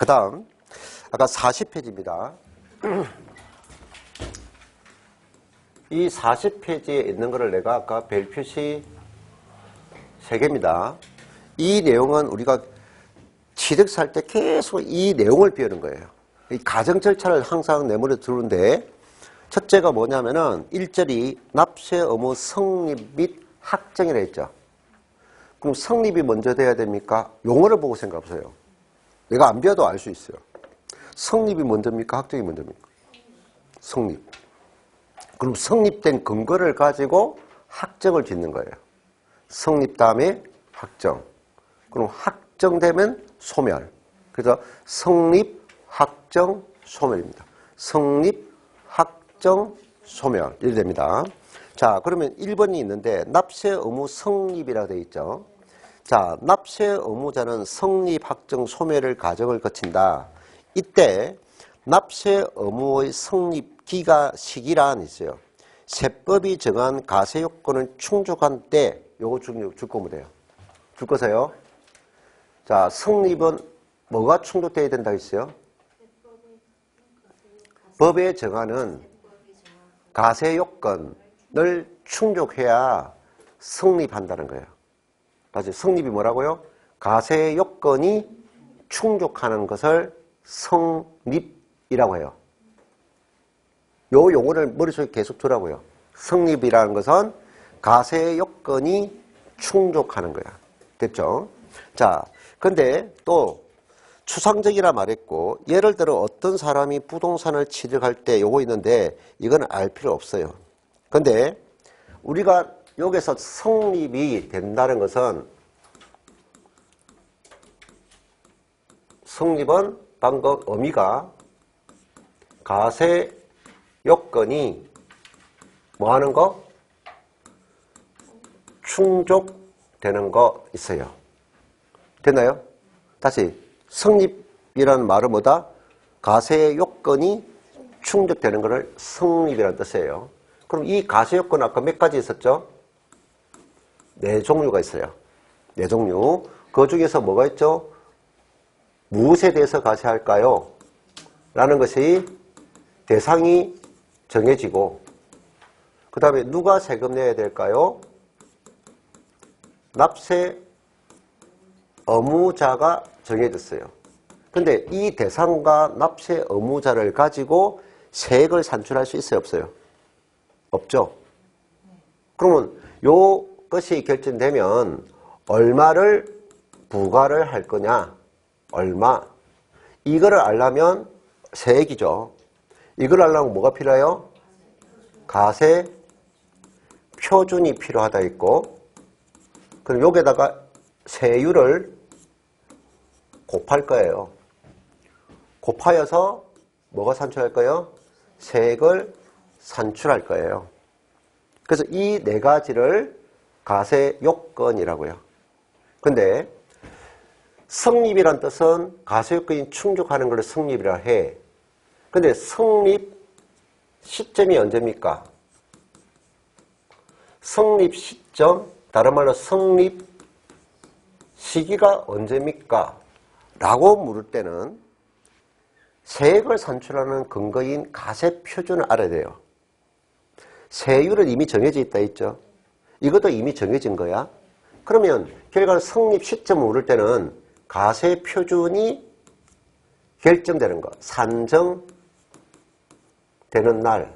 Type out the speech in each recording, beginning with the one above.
그 다음 아까 40페이지입니다. 이 40페이지에 있는 거를 내가 아까 별 표시 3개입니다. 이 내용은 우리가 취득할 때 계속 이 내용을 배우는 거예요. 이 가정 절차를 항상 내 머리에 두는데, 첫째가 뭐냐면은 1절이 납세 의무 성립 및 확정이라 했죠. 그럼 성립이 먼저 돼야 됩니까? 용어를 보고 생각해보세요. 내가 안 배워도 알 수 있어요. 성립이 먼저입니까? 확정이 먼저입니까? 성립. 그럼 성립된 근거를 가지고 확정을 짓는 거예요. 성립 다음에 확정. 그럼 확정되면 소멸. 그래서 성립, 확정, 소멸입니다. 성립, 확정, 소멸. 이렇게 됩니다. 자, 그러면 1번이 있는데 납세 의무 성립이라고 되어 있죠. 자, 납세 의무자는 성립, 확정, 소멸을 과정을 거친다. 이때 납세 의무의 성립 기가 시기란 있어요. 세법이 정한 가세 요건을 충족한 때 요거 줄 거면 돼요. 줄 거세요. 자, 성립은 뭐가 충족돼야 된다 했어요? 법에 정하는 가세 요건을 충족해야 성립한다는 거예요. 다시 성립이 뭐라고요? 가세 요건이 충족하는 것을 성립이라고 해요. 요 용어를 머릿속에 계속 두라고요. 성립이라는 것은 가세 요건이 충족하는 거야. 됐죠? 자, 근데 또 추상적이라 말했고, 예를 들어 어떤 사람이 부동산을 취득할 때 요거 있는데 이건 알 필요 없어요. 근데 우리가 여기서 성립이 된다는 것은, 성립은 방금 의미가 가세 요건이 뭐 하는 거? 충족되는 거 있어요. 됐나요? 다시, 성립이라는 말은 뭐다? 가세 요건이 충족되는 것을 성립이라는 뜻이에요. 그럼 이 가세 요건 아까 몇 가지 있었죠? 4종류가 있어요. 4종류. 그 중에서 뭐가 있죠? 무엇에 대해서 가세할까요? 라는 것이 대상이 정해지고, 그 다음에 누가 세금 내야 될까요? 납세 의무자가 정해졌어요. 근데 이 대상과 납세 의무자를 가지고 세액을 산출할 수 있어요? 없어요? 없죠? 그러면 요것이 결정되면 얼마를 부과를 할 거냐? 얼마? 이거를 알려면 세액이죠. 이걸 알려면 뭐가 필요해요? 가세 표준이 필요하다 했고, 그럼 여기에다가 세율을 곱할 거예요. 곱하여서 뭐가 산출할 거예요? 세액을 산출할 거예요. 그래서 이 4가지를 가세 요건이라고요. 근데 성립이란 뜻은 가세 요건이 충족하는 걸 성립이라 해. 근데 성립 시점이 언제입니까? 성립 시점, 다른 말로 성립 시기가 언제입니까? 라고 물을 때는 세액을 산출하는 근거인 가세 표준을 알아야 돼요. 세율은 이미 정해져 있다 했죠. 이것도 이미 정해진 거야. 그러면 결과는 성립 시점을 물을 때는 가세 표준이 결정되는 거, 산정되는 날,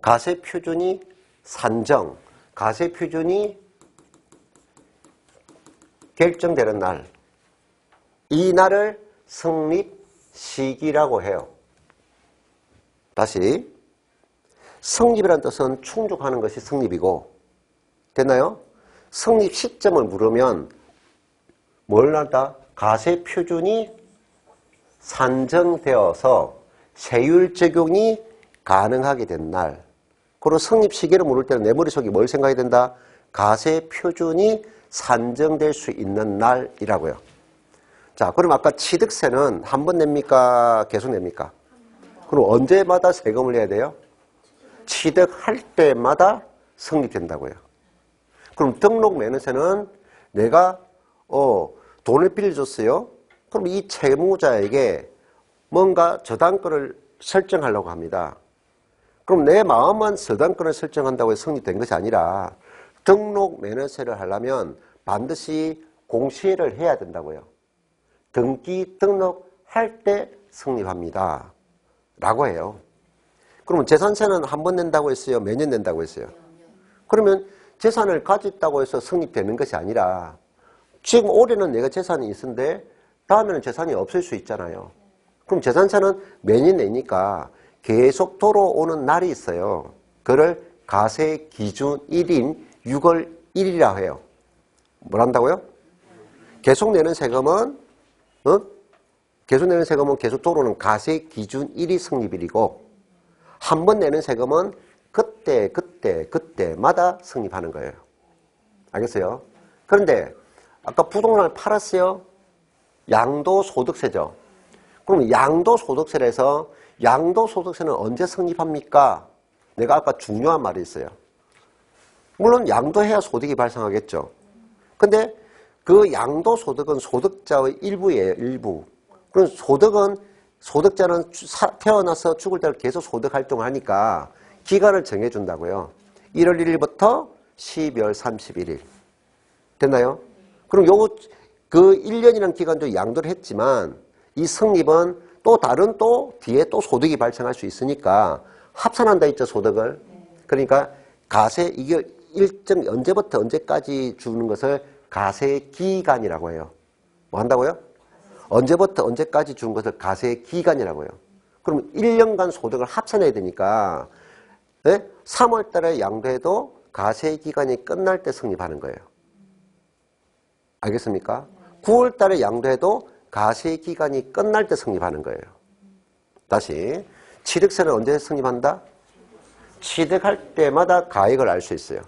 가세 표준이 산정, 가세 표준이 결정되는 날, 이 날을 성립 시기라고 해요. 다시, 성립이라는 뜻은 충족하는 것이 성립이고, 됐나요? 성립 시점을 물으면 뭘 한다? 가세 표준이 산정되어서 세율 적용이 가능하게 된 날. 그리고 성립 시기를 물을 때는 내 머릿속에 뭘 생각해야 된다? 가세 표준이 산정될 수 있는 날이라고요. 자, 그럼 아까 취득세는 한 번 냅니까? 계속 냅니까? 그럼 언제마다 세금을 내야 돼요? 취득할 때마다 성립된다고요. 그럼 등록 매너세는 내가 돈을 빌려줬어요. 그럼 이 채무자에게 뭔가 저당권을 설정하려고 합니다. 그럼 내 마음만 저당권을 설정한다고 해서 성립된 것이 아니라 등록 면허세를 하려면 반드시 공시를 해야 된다고요. 등기 등록할 때 성립합니다. 라고 해요. 그러면 재산세는 한 번 낸다고 했어요? 매년 낸다고 했어요? 그러면 재산을 가졌다고 해서 성립되는 것이 아니라 지금 올해는 내가 재산이 있는데 다음에는 재산이 없을 수 있잖아요. 그럼 재산세는 매년 내니까 계속 돌아오는 날이 있어요. 그걸 가세 기준 1인 6월 1일이라고 해요. 뭘 한다고요? 계속 내는 세금은 계속 내는 세금은 계속 돌아오는 가세 기준 1이 성립일이고 한 번 내는 세금은 그때마다 성립하는 거예요. 알겠어요? 그런데 아까 부동산을 팔았어요. 양도소득세죠. 그럼 양도소득세에서 양도소득세는 언제 성립합니까? 내가 아까 중요한 말이 있어요. 물론 양도해야 소득이 발생하겠죠. 근데 그 양도소득은 소득자의 일부예요. 일부. 그럼 소득자는 태어나서 죽을 때를 계속 소득활동을 하니까 기간을 정해준다고요. 1월 1일부터 12월 31일. 됐나요? 그럼 그 1년이라는 기간도 양도를 했지만 이 성립은 또 다른 또 뒤에 또 소득이 발생할 수 있으니까 합산한다 했죠, 소득을. 그러니까 가세, 이게 일정 언제부터 언제까지 주는 것을 가세기간이라고 해요. 뭐 한다고요? 언제부터 언제까지 준 것을 가세기간이라고 해요. 그럼 1년간 소득을 합산해야 되니까 3월 달에 양도해도 가세기간이 끝날 때 성립하는 거예요. 알겠습니까? 9월 달에 양도해도 가세기간이 끝날 때 성립하는 거예요. 다시 취득세는 언제 성립한다? 취득할 때마다 가액을 알 수 있어요.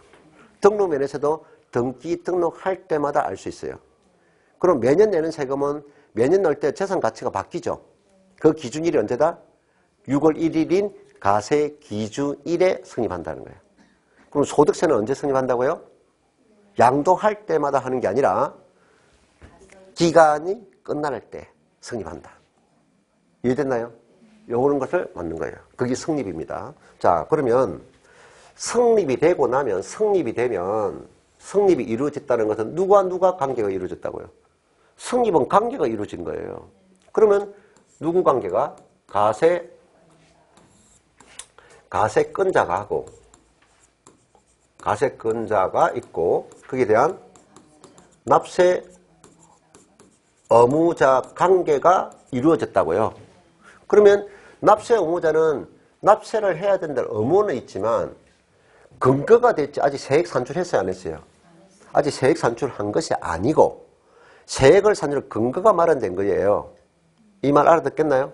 등록면에서도 등기 등록할 때마다 알 수 있어요. 그럼 매년 내는 세금은 매년 낼 때 재산 가치가 바뀌죠. 그 기준일이 언제다? 6월 1일인 가세 기준일에 성립한다는 거예요. 그럼 소득세는 언제 성립한다고요? 양도할 때마다 하는 게 아니라 기간이 끝날 때 성립한다. 이해됐나요? 요런 것을 맞는 거예요. 그게 성립입니다. 자, 그러면 성립이 되면 성립이 이루어졌다는 것은 누가 관계가 이루어졌다고요? 성립은 관계가 이루어진 거예요. 그러면 누구 관계가? 가세권자가 있고 거기에 대한 납세 의무자 관계가 이루어졌다고요. 그러면 납세 의무자는 납세를 해야 된다는 의무는 있지만 근거가 됐지 아직 세액 산출했어요, 안 했어요? 아직 세액 산출한 것이 아니고 세액을 산출 근거가 마련된 거예요. 이 말 알아듣겠나요?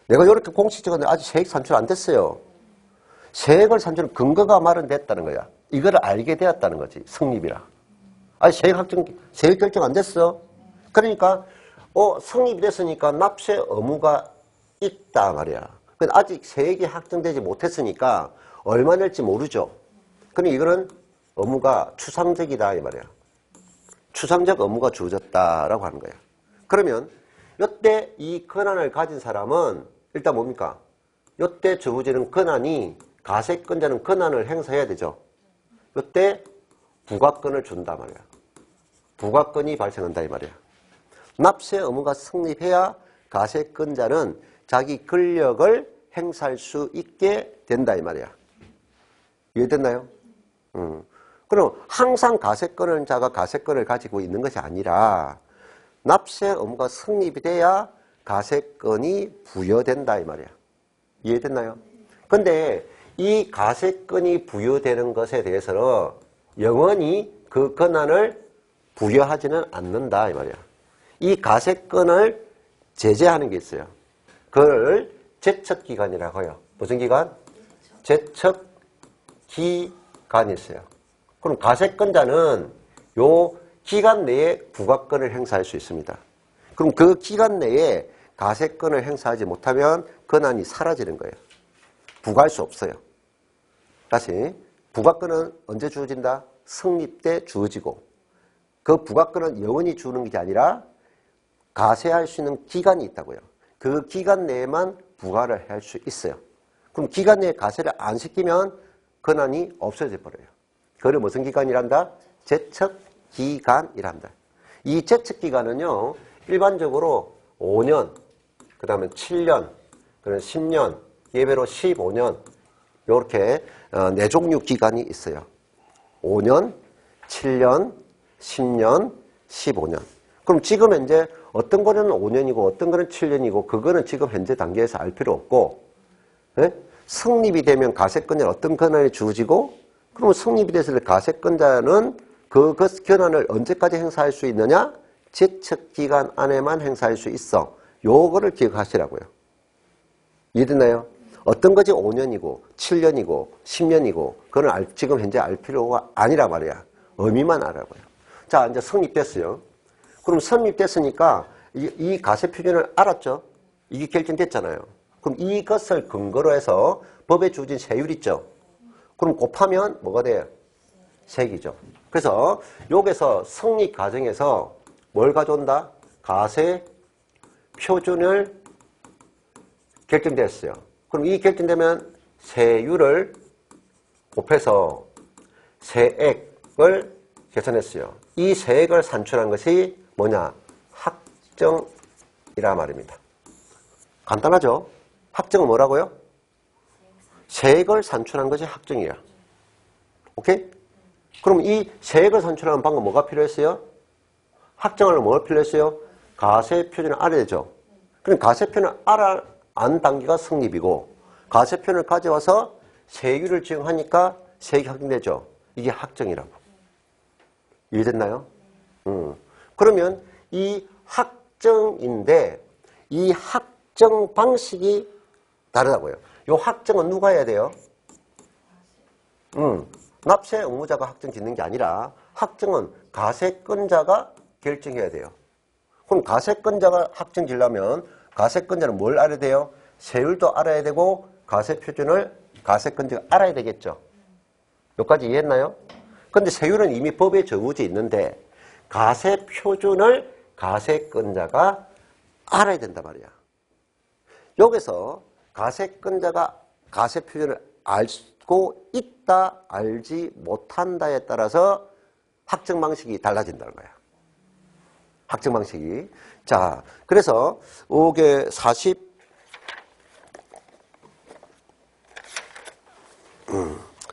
내가 이렇게 공식 적었는데 아직 세액 산출 안 됐어요. 세액을 산출 근거가 마련됐다는 거야. 이걸 알게 되었다는 거지. 성립이라. 아직 세액 결정 안 됐어. 그러니까 성립이 됐으니까 납세 의무가 있다 말이야. 근데 아직 세액이 확정되지 못했으니까 얼마 낼지 모르죠. 그러니까 이거는 의무가 추상적이다 이 말이야. 추상적 의무가 주어졌다라고 하는 거야. 그러면 이때 이 권한을 가진 사람은 일단 뭡니까? 이때 주어지는 권한이 가세권자는 권한을 행사해야 되죠. 이때 부과권을 준다 말이야. 부과권이 발생한다 이 말이야. 납세 의무가 성립해야 가세권자는 자기 권력을 행사할 수 있게 된다 이 말이야. 이해됐나요? 그럼 항상 가세권자가 가세권을 가지고 있는 것이 아니라 납세 의무가 성립이 돼야 가세권이 부여된다 이 말이야. 이해됐나요? 근데 이 가세권이 부여되는 것에 대해서는 영원히 그 권한을 부여하지는 않는다 이 말이야. 이 가세권을 제재하는 게 있어요. 그걸 제척기간이라고 해요. 무슨 기간? 제척기간이 있어요. 그럼 가세권자는 요 기간 내에 부과권을 행사할 수 있습니다. 그럼 그 기간 내에 가세권을 행사하지 못하면 권한이 사라지는 거예요. 부과할 수 없어요. 다시 부과권은 언제 주어진다? 성립 때 주어지고 그 부과권은 영원히 주는 게 아니라 가세할 수 있는 기간이 있다고요. 그 기간 내에만 부과를 할 수 있어요. 그럼 기간 내에 가세를 안 시키면 권한이 없어져 버려요. 그걸 무슨 기간이란다? 제척기간이란다. 이 제척기간은요, 일반적으로 5년, 그 다음에 7년, 그다음에 10년, 예외로 15년, 이렇게 네 종류 기간이 있어요. 5년, 7년, 10년, 15년. 그럼 지금 현재 어떤 거는 5년이고 어떤 거는 7년이고 그거는 지금 현재 단계에서 알 필요 없고, 예? 성립이 되면 가세권자는 어떤 권한이 주어지고, 그러면 성립이 됐을 때 가세권자는 그 권한을 언제까지 행사할 수 있느냐? 제척기간 안에만 행사할 수 있어. 요거를 기억하시라고요. 이해됐나요? 어떤 것이 5년이고 7년이고 10년이고 그건 지금 현재 알 필요가 아니라 말이야. 의미만 알아봐요. 자, 이제 성립됐어요. 그럼 성립됐으니까 이 가세 표준을 알았죠? 이게 결정됐잖아요. 그럼 이것을 근거로 해서 법에 주어진 세율 있죠? 그럼 곱하면 뭐가 돼요? 세기죠. 그래서 여기서 성립 과정에서 뭘 가져온다? 가세 표준을 결정됐어요. 그럼 이 결정되면 세율을 곱해서 세액을 계산했어요. 이 세액을 산출한 것이 뭐냐? 학정이라 말입니다. 간단하죠? 학정은 뭐라고요? 세액을 산출한 것이 학정이야. 오케이? 그럼 이 세액을 산출하는 방법 뭐가 필요했어요? 학정을 뭐가 필요했어요? 가세 표준을 알아야 되죠. 그럼 가세 표준을 안 단계가 성립이고, 가세 표준을 가져와서 세율을 지정하니까 세액이 확정되죠. 이게 학정이라고. 이해됐나요? 그러면 이 학정인데 이 학정 방식이 다르다고요. 이 학정은 누가 해야 돼요? 납세 의무자가 학정 짓는 게 아니라 학정은 가세권자가 결정해야 돼요. 그럼 가세권자가 학정 지려면 가세권자는 뭘 알아야 돼요? 세율도 알아야 되고 가세표준을 가세권자가 알아야 되겠죠. 여기까지 이해했나요? 근데 세율은 이미 법에 정해져 있는데 가세표준을 가세권자가 알아야 된단 말이야. 여기서 가세권자가 가세표준을 알고 있다, 알지 못한다에 따라서 학정 방식이 달라진다는 거야. 학정 방식이. 자, 그래서 이게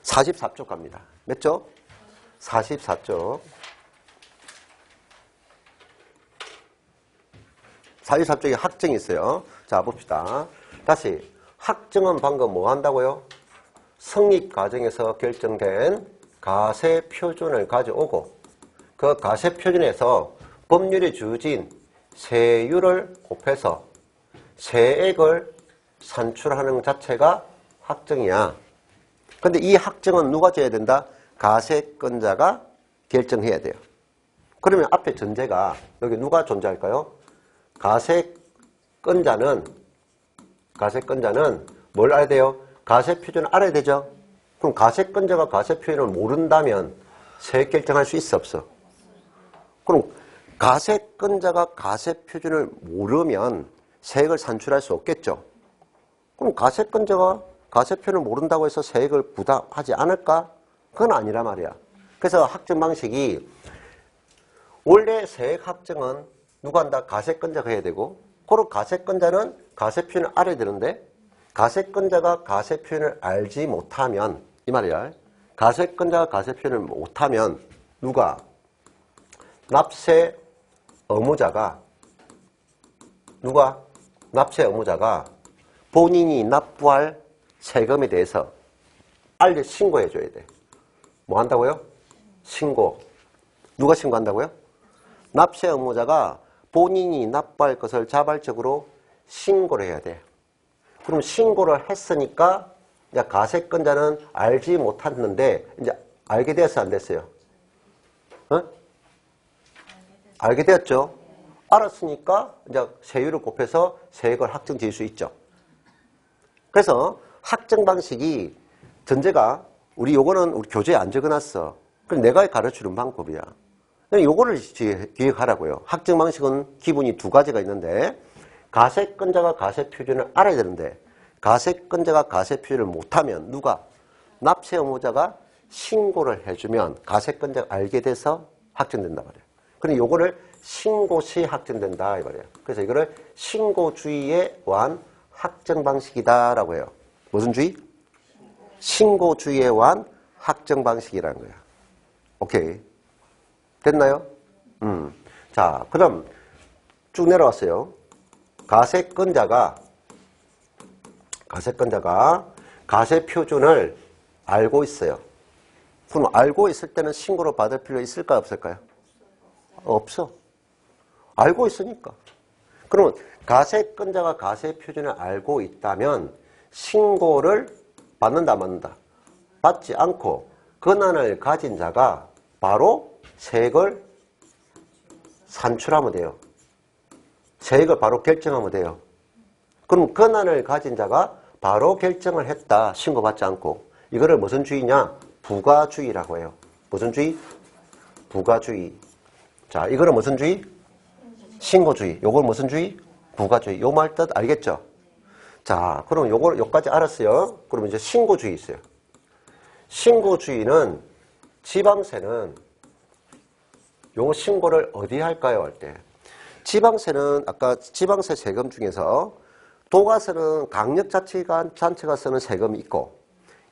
44쪽 갑니다. 몇 쪽? 44쪽. 44쪽에 학정이 있어요. 자, 봅시다. 다시. 학정은 방금 뭐 한다고요? 성립 과정에서 결정된 가세 표준을 가져오고 그 가세 표준에서 법률에 주어진 세율을 곱해서 세액을 산출하는 것 자체가 학정이야. 근데 이 학정은 누가 져야 된다? 가세권자가 결정해야 돼요. 그러면 앞에 전제가 여기 누가 존재할까요? 가세권자는 뭘 알아야 돼요? 가세 표준을 알아야 되죠? 그럼 가세권자가 가세 표준을 모른다면 세액 결정할 수 있어 없어? 그럼 가세권자가 가세 표준을 모르면 세액을 산출할 수 없겠죠? 그럼 가세권자가 가세 표준을 모른다고 해서 세액을 부담하지 않을까? 그건 아니란 말이야. 그래서 학정 방식이 원래 세액 학정은 누가 한다? 가세권자가 해야 되고 그리고 가세권자는 가세 표준을 알아야 되는데 가세권자가 가세 표준을 알지 못하면 이 말이야. 가세권자가 가세 표준을 못하면 누가? 납세 의무자가 본인이 납부할 세금에 대해서 신고해 줘야 돼. 뭐 한다고요? 신고. 누가 신고한다고요? 납세 의무자가 본인이 납부할 것을 자발적으로 신고를 해야 돼. 그럼 신고를 했으니까 이제 가세권자는 알지 못했는데 이제 알게 되었어, 안 됐어요? 어? 알게 되었죠? 알았으니까 이제 세율을 곱해서 세액을 학정 지을 수 있죠. 그래서 학정 방식이 전제가 우리 요거는 우리 교재에 안 적어놨어. 그럼 내가 가르치는 방법이야. 요거를 기억하라고요. 학정 방식은 기본이 두 가지가 있는데 가세권자가 가세표준을 알아야 되는데 가세권자가 가세표준을 못하면 누가? 납세 의무자가 신고를 해주면 가세권자가 알게 돼서 확정된단 말이에요. 그럼 요거를 신고 시 확정된다 이 말이에요. 그래서 이거를 신고주의에 의한 확정 방식이다라고 해요. 무슨 주의? 신고주의에 의한 확정 방식이라는 거예요. 오케이. 됐나요? 자, 그럼 쭉 내려왔어요. 가세권자가 가세표준을 알고 있어요. 그럼 알고 있을 때는 신고를 받을 필요 있을까요? 없을까요? 없어. 알고 있으니까. 그러면 가세권자가 가세표준을 알고 있다면 신고를 받는다, 받는다. 받지 않고 권한을 가진 자가 바로 세액을 산출하면 돼요. 세액을 바로 결정하면 돼요. 그럼 권한을 가진 자가 바로 결정을 했다. 신고받지 않고. 이거를 무슨 주의냐? 부가주의라고 해요. 무슨 주의? 부가주의. 자, 이거는 무슨 주의? 신고주의. 요걸 무슨 주의? 부가주의. 요 말 뜻 알겠죠? 자, 그럼 요까지 알았어요. 그럼 이제 신고주의 있어요. 신고주의는 지방세는 요 신고를 어디 할까요? 할 때. 지방세는 아까 지방세 세금 중에서 도가세는 강력자치단체가 쓰는 세금이 있고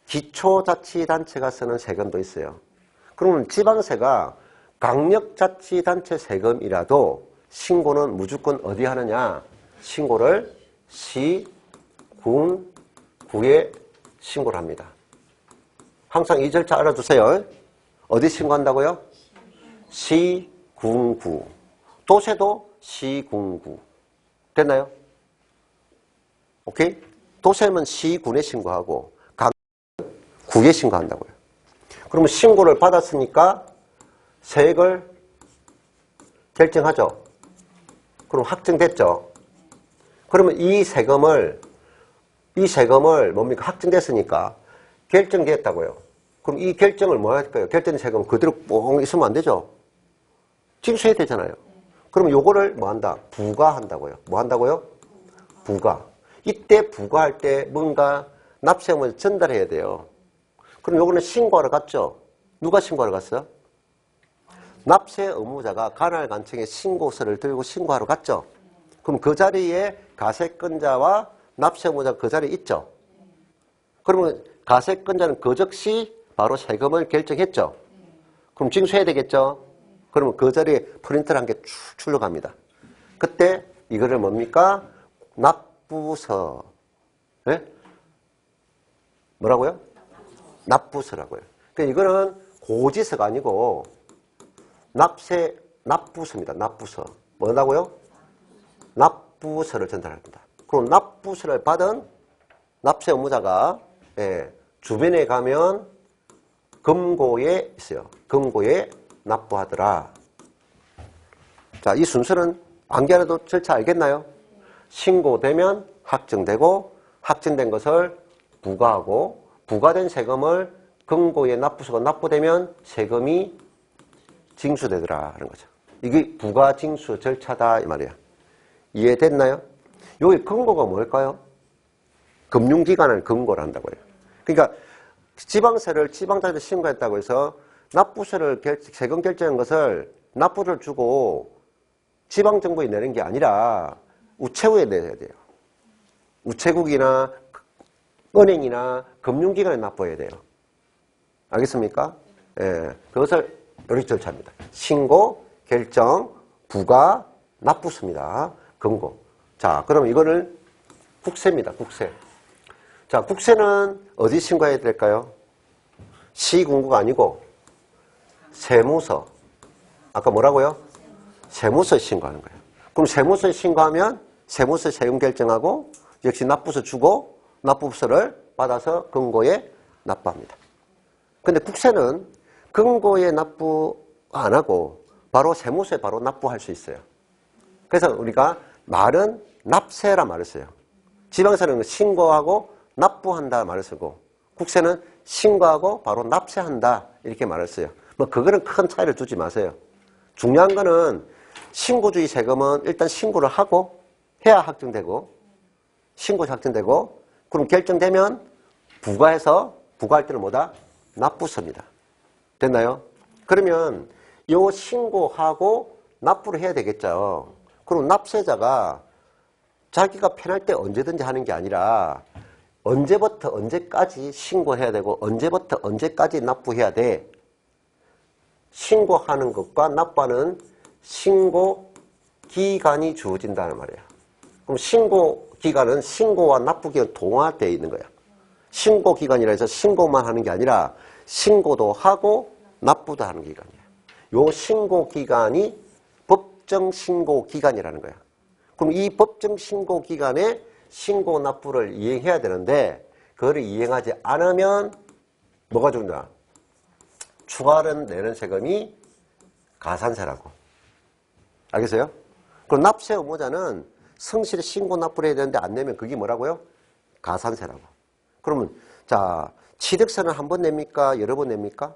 기초자치단체가 쓰는 세금도 있어요. 그러면 지방세가 강력자치단체 세금이라도 신고는 무조건 어디 하느냐? 신고를 시, 군, 구에 신고를 합니다. 항상 이 절차 알아두세요. 어디 신고한다고요? 시, 군, 구. 도세도 시, 군, 구. 됐나요? 오케이? 도세는 시, 군에 신고하고 강, 구에 신고한다고요. 그러면 신고를 받았으니까 세액을 결정하죠. 그럼 확정됐죠. 그러면 이 세금을 뭡니까? 확정됐으니까 결정됐다고요. 그럼 이 결정을 뭐 할까요? 결정 세금 그대로 뽕 있으면 안 되죠. 징수해야 되잖아요. 그러면 요거를 뭐 한다? 부과한다고요. 뭐 한다고요? 부과. 이때 부과할 때 뭔가 납세금을 전달해야 돼요. 그럼 요거는 신고하러 갔죠. 누가 신고하러 갔어요? 납세 의무자가 관할관청에 신고서를 들고 신고하러 갔죠. 그럼 그 자리에 가세권자와 납세 의무자가 그 자리에 있죠. 그러면 가세권자는 그 즉시 바로 세금을 결정했죠. 그럼 징수해야 되겠죠. 그러면 그 자리에 프린트를 한 개 쭉 출력합니다. 그때 이거를 뭡니까? 납부서. 네? 뭐라고요? 납부서라고요. 그러니까 이거는 고지서가 아니고 납부서입니다. 납부서. 뭐라고요? 납부서를 전달합니다. 그럼 납부서를 받은 납세 의무자가 주변에 가면 금고에 있어요. 금고에 납부하더라. 자, 이 순서는 암기하라도 절차 알겠나요? 신고되면 확정되고 확정된 것을 부과하고 부과된 세금을 금고에 납부서가 납부되면 세금이 징수되더라 하는 거죠. 이게 부과징수 절차다 이 말이에요. 이해됐나요? 여기 금고가 뭘까요? 금융기관을 금고를 한다고 해요. 그러니까 지방세를 지방자치에 신고했다고 해서 납부세를 세금 결정한 것을 납부를 주고 지방정부에 내는 게 아니라 우체국에 내야 돼요. 우체국이나 은행이나 금융기관에 납부해야 돼요. 알겠습니까? 예, 그것을 이렇게 절차입니다. 신고, 결정, 부과, 납부서입니다. 금고. 자, 그럼 이거는 국세입니다. 국세. 자, 국세는 어디 신고해야 될까요? 시군구가 아니고 세무서. 아까 뭐라고요? 세무서에 신고하는 거예요. 그럼 세무서에 신고하면 세무서 세금 결정하고 역시 납부서 주고 납부서를 받아서 금고에 납부합니다. 근데 국세는 금고에 납부 안 하고 바로 세무서에 바로 납부할 수 있어요. 그래서 우리가 말은 납세라 말을 써요. 지방세는 신고하고 납부한다 말을 쓰고 국세는 신고하고 바로 납세한다 이렇게 말을 써요. 뭐 그거는 큰 차이를 두지 마세요. 중요한 거는 신고주의 세금은 일단 신고를 하고 해야 확정되고, 신고시 확정되고, 그럼 결정되면 부과할 때는 뭐다? 납부서입니다. 됐나요? 그러면 요 신고하고 납부를 해야 되겠죠. 그럼 납세자가 자기가 편할 때 언제든지 하는 게 아니라 언제부터 언제까지 신고해야 되고 언제부터 언제까지 납부해야 돼. 신고하는 것과 납부하는 신고 기간이 주어진다는 말이에요. 그럼 신고 기간은 신고와 납부 기간 동화되어 있는 거야. 신고 기간이라 해서 신고만 하는 게 아니라 신고도 하고 납부도 하는 기간이에요. 요 신고 기간이 법정 신고 기간이라는 거야. 그럼 이 법정 신고 기간에 신고 납부를 이행해야 되는데 그거를 이행하지 않으면 뭐가 죽는다? 추가로 내는 세금이 가산세라고. 알겠어요? 그럼 납세 의무자는 성실히 신고 납부를 해야 되는데 안 내면 그게 뭐라고요? 가산세라고. 그러면 자, 취득세는 한 번 냅니까? 여러 번 냅니까?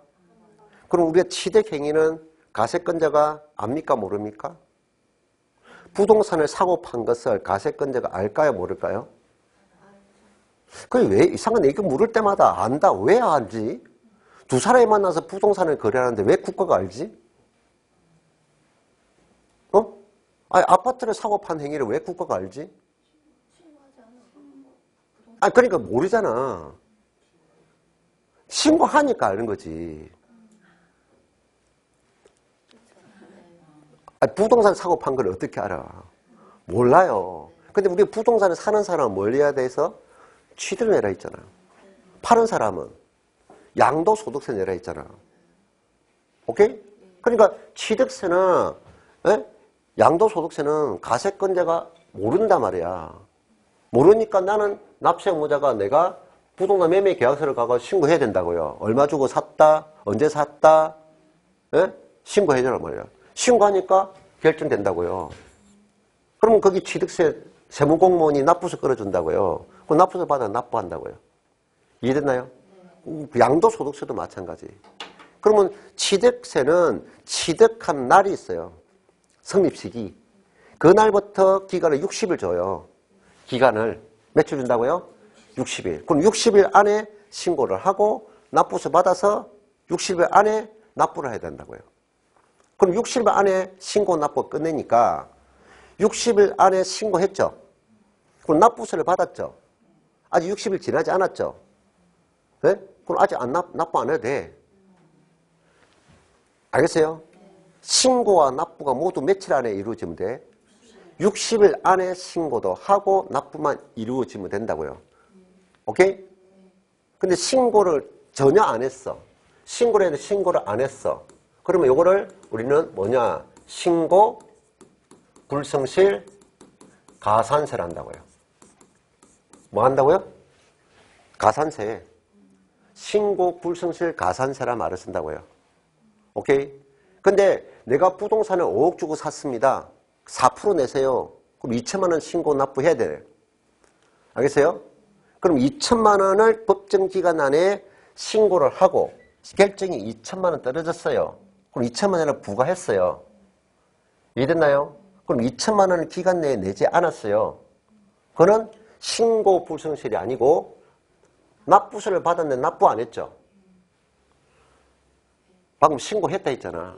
그럼 우리가 취득 행위는 가세권자가 압니까? 모릅니까? 부동산을 사고 판 것을 가세권자가 알까요? 모를까요? 그게 왜 이상한 얘기 물을 때마다 안다. 왜 알지? 두 사람이 만나서 부동산을 거래하는데 왜 국가가 알지? 아니, 아파트를 사고 판 행위를 왜 국가가 알지? 아니, 그러니까 모르잖아. 신고하니까 아는 거지. 아니, 부동산 사고 판 걸 어떻게 알아? 몰라요. 근데 우리 부동산을 사는 사람은 뭘 해야 돼서? 취득을 내라 했잖아. 파는 사람은 양도소득세 내라 했잖아. 오케이? 그러니까 취득세는 양도소득세는 가세권자가 모른단 말이야. 모르니까 나는 납세 의무자가 내가 부동산 매매 계약서를 가고 신고해야 된다고요. 얼마 주고 샀다, 언제 샀다, 신고해야 되란 말이야. 신고하니까 결정된다고요. 그러면 거기 취득세 세무공무원이 납부서 끌어준다고요. 그 납부서 받아 납부한다고요. 이해됐나요? 양도소득세도 마찬가지. 그러면 취득세는 취득한 날이 있어요. 성립시기. 그날부터 기간을 60일 줘요. 기간을 며칠 준다고요? 60일. 그럼 60일 안에 신고를 하고 납부서 받아서 60일 안에 납부를 해야 된다고요. 그럼 60일 안에 신고 납부 끝내니까 60일 안에 신고했죠. 그럼 납부서를 받았죠. 아직 60일 지나지 않았죠. 네? 그럼 아직 납부 안 해도 돼. 알겠어요? 신고와 납부가 모두 며칠 안에 이루어지면 돼? 60일 안에 신고도 하고 납부만 이루어지면 된다고요. 오케이? 근데 신고를 전혀 안 했어. 신고를 해도 신고를 안 했어. 그러면 요거를 우리는 뭐냐? 신고 불성실 가산세를 한다고요. 뭐 한다고요? 가산세. 신고 불성실 가산세란 말을 쓴다고요. 오케이? 근데 내가 부동산을 5억 주고 샀습니다. 4% 내세요. 그럼 2천만 원 신고 납부해야 돼요. 알겠어요? 그럼 2천만 원을 법정 기간 안에 신고를 하고 결정이 2천만 원 떨어졌어요. 그럼 2천만 원을 부과했어요. 이해됐나요? 그럼 2천만 원을 기간 내에 내지 않았어요. 그거는 신고 불성실이 아니고 납부서를 받았는데 납부 안 했죠. 방금 신고했다 했잖아.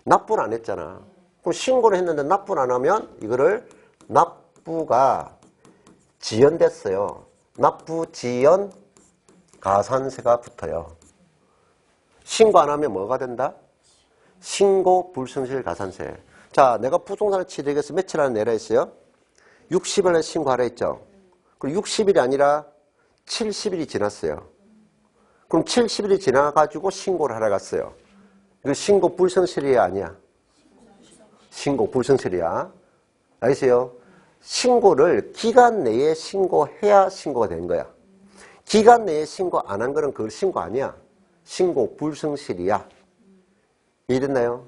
납부를 안 했잖아. 그럼 신고를 했는데 납부를 안 하면 이거를 납부가 지연됐어요. 납부 지연 가산세가 붙어요. 신고 안 하면 뭐가 된다? 신고 불성실 가산세. 자, 내가 부동산을 취득해서 며칠 안에 내라 했어요? 60일에 신고하라 했죠. 그리고 60일이 아니라 70일이 지났어요. 그럼 70일이 지나가지고 신고를 하러 갔어요. 이거 신고 불성실이야, 아니야? 신고 불성실이야. 알겠어요? 신고를 기간 내에 신고해야 신고가 되는 거야. 기간 내에 신고 안 한 거는 그걸 신고 아니야. 신고 불성실이야. 이해됐나요?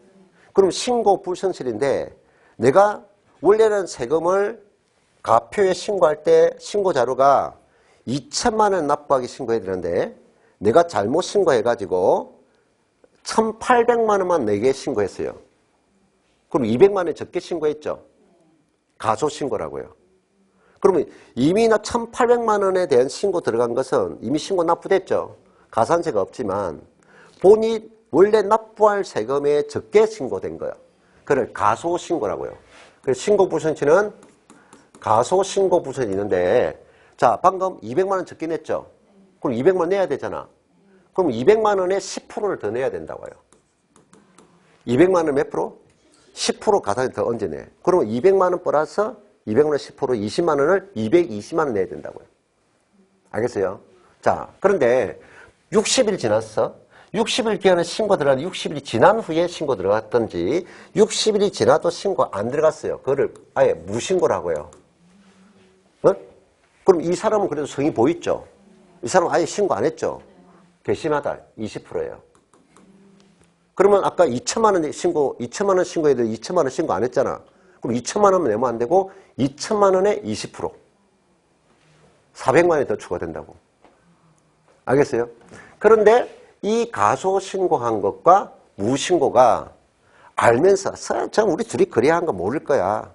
그럼 신고 불성실인데 내가 원래는 세금을 가표에 신고할 때 신고 자료가 2천만 원 납부하기 신고해야 되는데 내가 잘못 신고해가지고 1,800만 원만 내게 신고했어요. 그럼 200만 원 적게 신고했죠? 가소신고라고요. 그러면 이미 나 1,800만 원에 대한 신고 들어간 것은 이미 신고 납부됐죠? 가산세가 없지만 본인이 원래 납부할 세금에 적게 신고된 거예요. 그걸 가소신고라고요. 그래서 신고부선치는 가소신고부선이 있는데, 자, 방금 200만 원 적게 냈죠? 그럼 200만 원 내야 되잖아. 그럼 200만 원에 10%를 더 내야 된다고요. 200만 원 몇 프로? 10% 가산세 더 얹어내. 그러면 200만 원 플러스 200만 원 10% 20만 원을 220만 원 내야 된다고요. 알겠어요? 자, 그런데 60일 지났어. 60일 기한에 신고 들어갔는데 60일이 지난 후에 신고 들어갔던지 60일이 지나도 신고 안 들어갔어요. 그거를 아예 무신고라고요. 어? 그럼 이 사람은 그래도 성이 보이죠? 이 사람은 아예 신고 안 했죠? 괘씸하다. 20%예요. 그러면 아까 2천만 원 신고해도 2천만 원 신고 안 했잖아. 그럼 2천만 원 내면 안 되고 2천만 원에 20%. 400만 원이 더 추가된다고. 알겠어요? 그런데 이 가소 신고한 것과 무신고가 알면서 우리 둘이 거래한 거 모를 거야.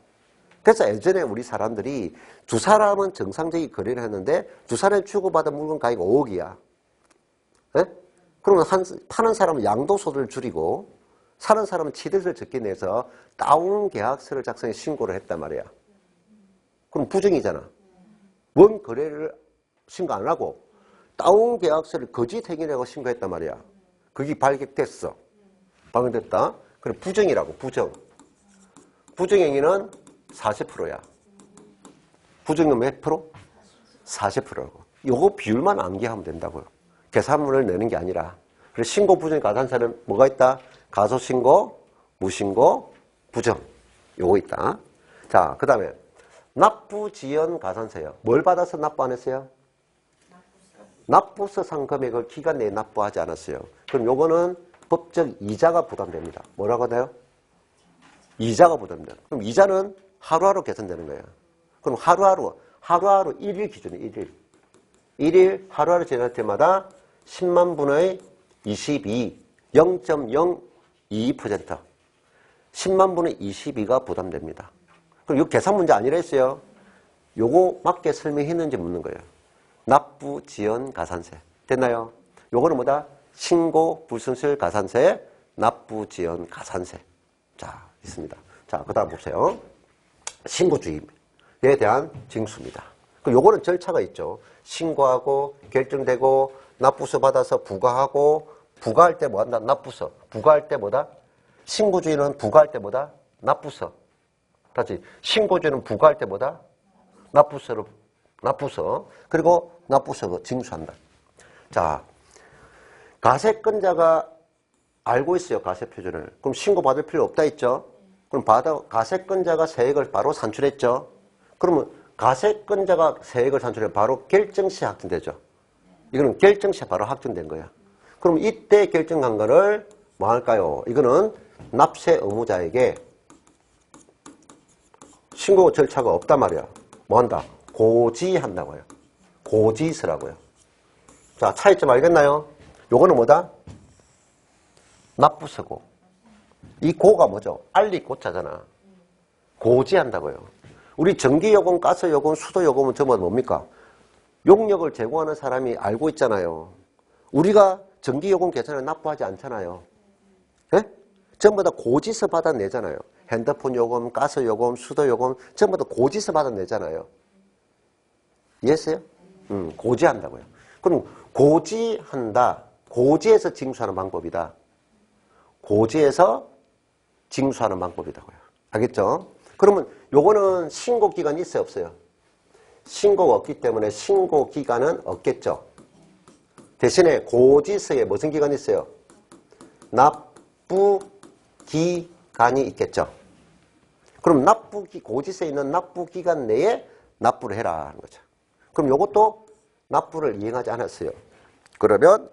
그래서 예전에 우리 사람들이 두 사람은 정상적인 거래를 했는데 두 사람이 주고받은 물건 가격이 5억이야. 네? 그러면 파는 사람은 양도소득을 줄이고 사는 사람은 취득세를 적게 내서 다운 계약서를 작성해 신고를 했단 말이야. 그럼 부정이잖아. 원 거래를 신고 안 하고 다운 계약서를 거짓 행위라고 신고했단 말이야. 그게 발견됐어. 발견됐다. 그래 부정이라고. 부정. 부정행위는 40%야. 부정은 몇 프로? 40%라고. 요거 비율만 암기하면 된다고요. 계산문을 내는 게 아니라. 그래서 신고, 부정, 가산세는 뭐가 있다? 가소신고, 무신고, 부정. 요거 있다. 자, 그 다음에 납부 지연 가산세요. 뭘 받아서 납부 안 했어요? 납부서 산 금액을 기간 내에 납부하지 않았어요. 그럼 요거는 법적 이자가 부담됩니다. 뭐라고 해요? 이자가 부담돼요. 그럼 이자는 하루하루 계산되는 거예요. 그럼 하루하루 1일 기준이에요. 1일 하루하루 지날 때마다 10만 분의 22, 0.022%. 10만 분의 22가 부담됩니다. 그럼 이거 계산 문제 아니라 했어요. 요거 맞게 설명했는지 묻는 거예요. 납부 지연 가산세. 됐나요? 요거는 뭐다? 신고 불순실 가산세, 납부 지연 가산세. 자, 있습니다. 자, 그 다음 보세요. 신고주의에 대한 징수입니다. 요거는 절차가 있죠. 신고하고 결정되고 납부서 받아서 부과하고 부과할 때 뭐한다? 납부서. 부과할 때 뭐다? 신고주의는 부과할 때 뭐다? 납부서. 다시 신고주의는 부과할 때 뭐다? 납부서. 그리고 납부서 징수한다. 자, 가세권자가 알고 있어요. 가세표준을. 그럼 신고받을 필요 없다 했죠. 그럼 가세권자가 세액을 바로 산출했죠. 그러면 가세권자가 세액을 산출해 바로 결정시에 확정되죠. 이거는 결정시에 바로 확정된 거야. 그럼 이때 결정한 거를 뭐 할까요? 이거는 납세 의무자에게 신고 절차가 없단 말이야. 뭐 한다? 고지한다고요. 고지서라고요. 자, 차이점 알겠나요? 요거는 뭐다? 납부서고. 이 고가 뭐죠? 알리 고자잖아. 고지한다고요. 우리 전기요금, 가스요금, 수도요금은 전부 다 뭡니까? 용역을 제공하는 사람이 알고 있잖아요. 우리가 전기요금 계산을 납부하지 않잖아요. 네? 전부 다 고지서 받아내잖아요. 핸드폰 요금, 가스요금, 수도요금 전부 다 고지서 받아내잖아요. 이해했어요? 고지한다고요. 그럼 고지한다. 고지에서 징수하는 방법이다. 고지에서 징수하는 방법이라고요. 알겠죠? 그러면 요거는 신고기간이 있어요? 없어요? 신고가 없기 때문에 신고기간은 없겠죠. 대신에 고지서에 무슨 기간이 있어요? 납부기간이 있겠죠. 그럼 고지서에 있는 납부기간 내에 납부를 해라 하는 거죠. 그럼 요것도 납부를 이행하지 않았어요. 그러면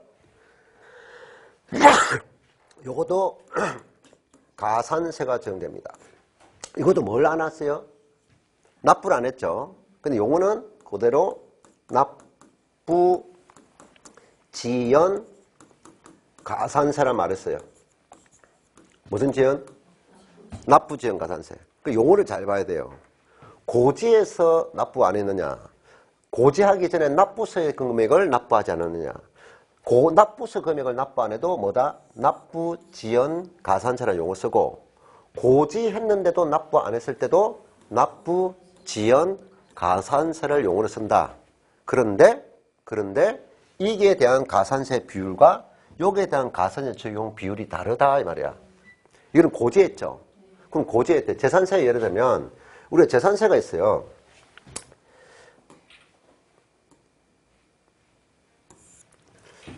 요것도 가산세가 적용됩니다. 이것도 뭘 안 했어요? 납부를 안 했죠. 근데 요거는 그대로 납부 지연 가산세란 말했어요. 무슨 지연? 납부지연 가산세. 그 용어를 잘 봐야 돼요. 고지에서 납부 안 했느냐. 고지하기 전에 납부서의 금액을 납부하지 않았느냐. 납부서 금액을 납부 안 해도 뭐다? 납부지연 가산세라는 용어 쓰고, 고지했는데도 납부 안 했을 때도 납부지연 가산세를 용어로 쓴다. 그런데 이게 대한 가산세 비율과 여기에 대한 가산세 적용 비율이 다르다 이 말이야. 이거는 고지했죠. 그럼 고지했대. 재산세 예를 들면 우리가 재산세가 있어요.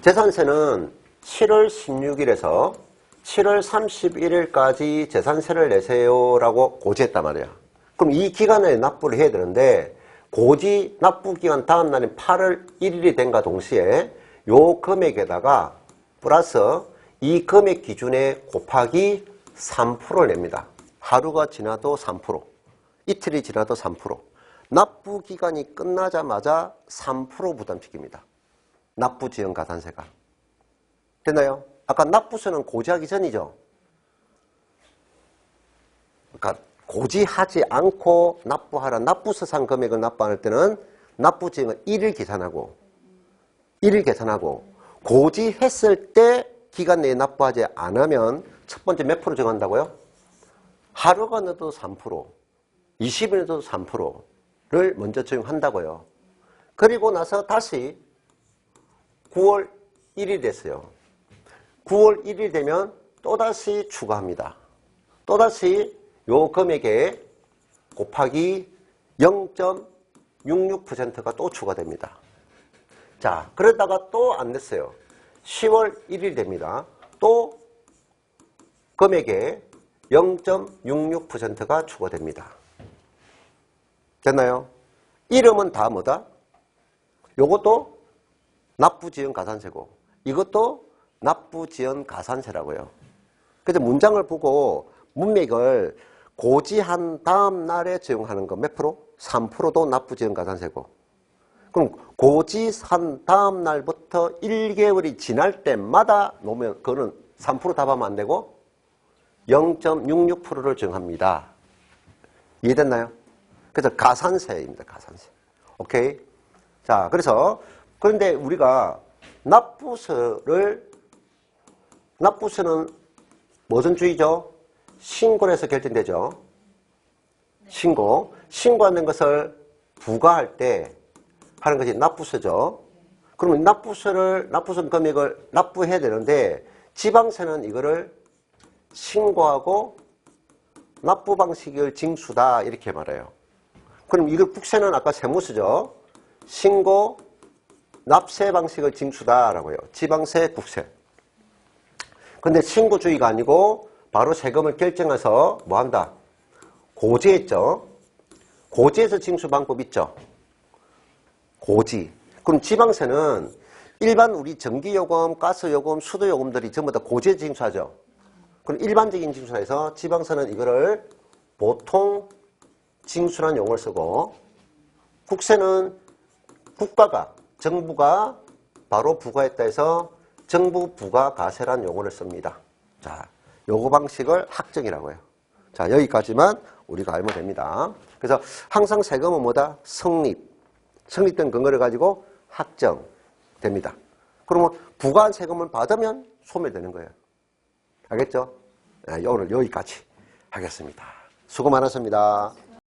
재산세는 7월 16일에서 7월 31일까지 재산세를 내세요라고 고지했단 말이야. 그럼 이 기간에 납부를 해야 되는데 고지 납부 기간 다음 날인 8월 1일이 된과 동시에 요 금액에다가 플러스 이 금액 기준에 곱하기 3%를 냅니다. 하루가 지나도 3%, 이틀이 지나도 3%. 납부 기간이 끝나자마자 3% 부담시킵니다. 납부지연 가산세가. 됐나요? 아까 납부서는 고지하기 전이죠. 그러니까 고지하지 않고 납부하라. 납부서상 금액을 납부 안 할 때는 납부지연은 1일 계산하고 고지했을 때 기간 내에 납부하지 않으면 첫 번째 몇 프로 정한다고요? 하루가 넣어도 3%, 20일 넣어도 3%를 먼저 적용한다고요. 그리고 나서 다시 9월 1일 됐어요. 9월 1일 되면 또다시 추가합니다. 또다시 요 금액에 곱하기 0.66%가 또 추가됩니다. 자, 그러다가 또 안 됐어요. 10월 1일 됩니다. 또 금액에 0.66%가 추가됩니다. 됐나요? 이름은 다 뭐다? 요것도 납부지연 가산세고 이것도 납부지연 가산세라고요. 그래서 문장을 보고 문맥을 고지한 다음 날에 적용하는 거 몇 프로? 3%도 납부지연 가산세고, 그럼 고지한 다음 날부터 1개월이 지날 때마다 놓으면 그거는 3% 답하면 안 되고 0.66%를 적용합니다. 이해됐나요? 그래서 가산세입니다. 가산세. 오케이? 자, 그런데 우리가 납부서는 무슨 주의죠? 신고를 해서 결정되죠. 신고하는 것을 부과할 때 하는 것이 납부서죠. 그러면 납부서 금액을 납부해야 되는데 지방세는 이거를 신고하고 납부 방식을 징수다 이렇게 말해요. 그럼 이걸 국세는 아까 세무서죠. 신고, 납세 방식을 징수다라고 해요. 지방세, 국세. 근데 신고주의가 아니고 바로 세금을 결정해서 뭐 한다? 고지했죠. 고지에서 징수 방법 있죠. 고지. 그럼 지방세는 일반 우리 전기요금, 가스요금, 수도요금들이 전부 다 고지에 징수하죠. 그럼 일반적인 징수에서 지방세는 이거를 보통 징수라는 용어를 쓰고, 국세는 정부가 바로 부과했다 해서 정부 부과가세라는 용어를 씁니다. 자, 요거 방식을 학정이라고 해요. 자, 여기까지만 우리가 알면 됩니다. 그래서 항상 세금은 뭐다? 성립된 근거를 가지고 학정됩니다. 그러면 부과한 세금을 받으면 소멸되는 거예요. 알겠죠? 네, 오늘 여기까지 하겠습니다. 수고 많으십니다.